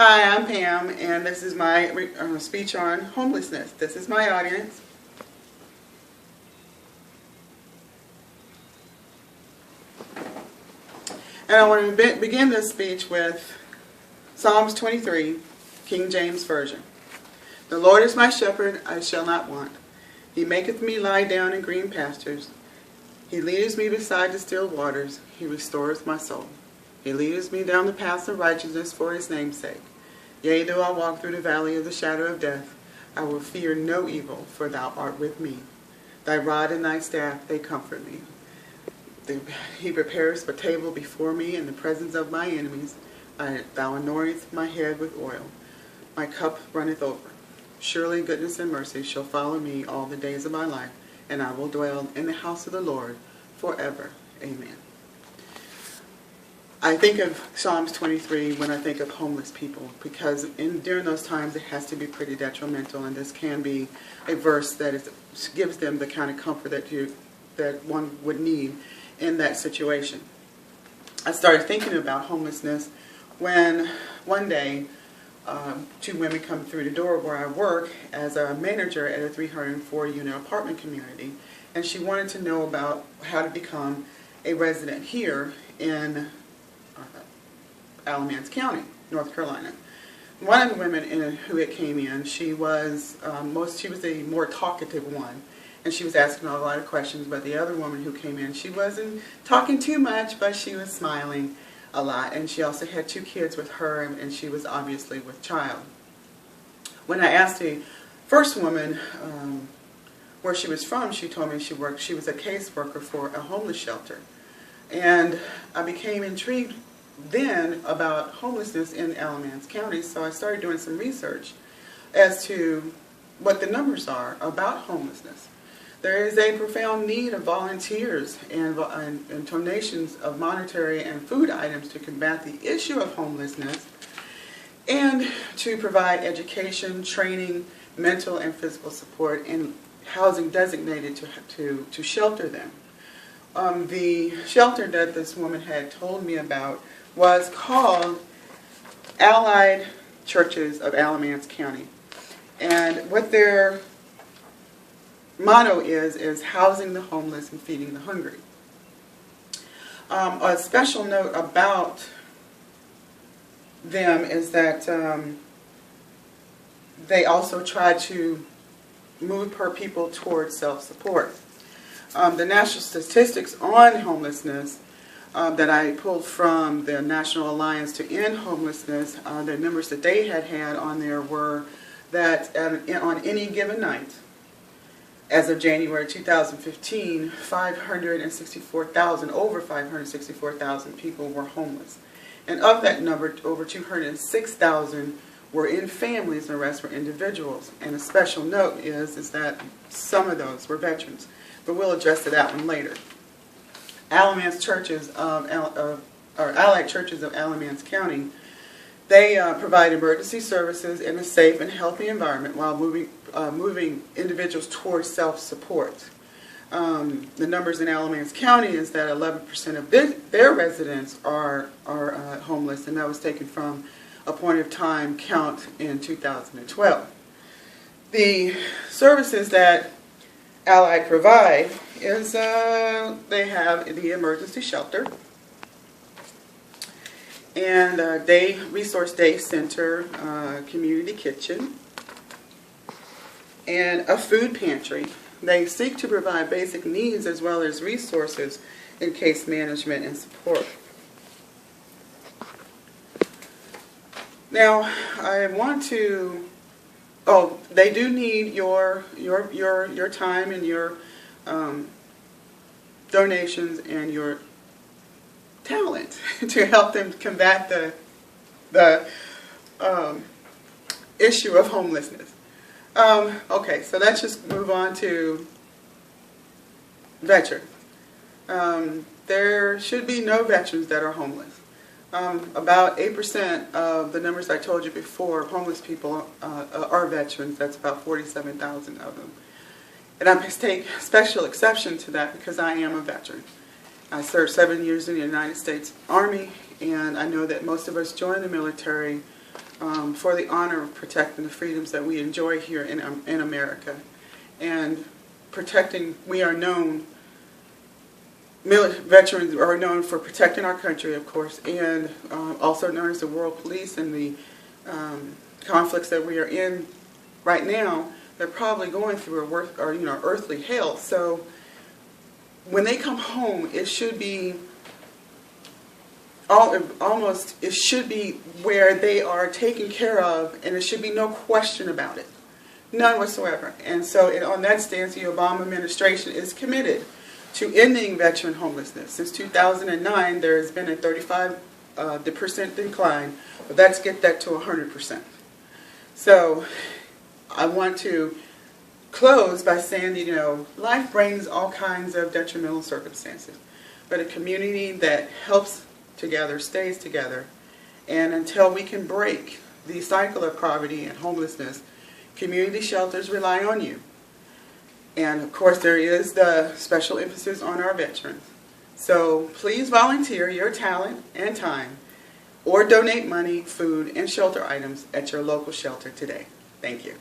Hi, I'm Pam, and this is my speech on homelessness. This is my audience. And I want to begin this speech with Psalms 23, King James Version. The Lord is my shepherd, I shall not want. He maketh me lie down in green pastures. He leadeth me beside the still waters. He restoreth my soul. He leadeth me down the paths of righteousness for his name's sake. Yea, though I walk through the valley of the shadow of death, I will fear no evil, for thou art with me. Thy rod and thy staff, they comfort me. He prepares a table before me in the presence of my enemies. Thou anointest my head with oil. My cup runneth over. Surely goodness and mercy shall follow me all the days of my life, and I will dwell in the house of the Lord forever. Amen. I think of Psalms 23 when I think of homeless people, because during those times it has to be pretty detrimental, and this can be a verse that gives them the kind of comfort that one would need in that situation. I started thinking about homelessness when one day two women come through the door where I work as a manager at a 304-unit apartment community, and she wanted to know about how to become a resident here in Alamance County, North Carolina. One of the women who came in, she was the more talkative one, and she was asking a lot of questions. But the other woman who came in, she wasn't talking too much, but she was smiling a lot, and she also had 2 kids with her, and she was obviously with child. When I asked the first woman where she was from, she told me she was a caseworker for a homeless shelter, and I became intrigued then about homelessness in Alamance County, so I started doing some research as to what the numbers are about homelessness. There is a profound need of volunteers and donations of monetary and food items to combat the issue of homelessness and to provide education, training, mental and physical support, and housing designated to shelter them. The shelter that this woman had told me about was called Allied Churches of Alamance County. And what their motto is housing the homeless and feeding the hungry. A special note about them is that they also try to move per people towards self-support. The national statistics on homelessness that I pulled from the National Alliance to End Homelessness, the numbers that they had on there were that on any given night, as of January 2015, over 564,000 people were homeless. And of that number, over 206,000 were in families, and the rest were individuals. And a special note is that some of those were veterans. But we'll address to that one later. Allied Churches of Alamance County, they provide emergency services in a safe and healthy environment while moving individuals towards self-support. The numbers in Alamance County is that 11% of their residents are homeless, and that was taken from a point of time count in 2012. The services that Allied provide is they have the emergency shelter and resource day center, community kitchen, and a food pantry. They seek to provide basic needs as well as resources in case management and support. Now, I want to. Oh, they do need your time and your donations and your talent to help them combat the issue of homelessness. Okay, so let's just move on to veterans. There should be no veterans that are homeless. About 8% of the numbers I told you before of homeless people are veterans. That's about 47,000 of them. And I take special exception to that because I am a veteran. I served 7 years in the United States Army, and I know that most of us join the military for the honor of protecting the freedoms that we enjoy here in America. And protecting, we are known, veterans are known for protecting our country, of course, and also known as the World Police. And the conflicts that we are in right now, they're probably going through earthly hell. So when they come home, it should be it should be where they are taken care of, and there should be no question about it, none whatsoever. And so, on that stance, the Obama administration is committed to ending veteran homelessness. Since 2009, there has been a 35% decline, but let's get that to 100%. So, I want to close by saying, life brings all kinds of detrimental circumstances, but a community that helps together stays together. And until we can break the cycle of poverty and homelessness, community shelters rely on you. And of course, there is the special emphasis on our veterans. So please volunteer your talent and time, or donate money, food, and shelter items at your local shelter today. Thank you.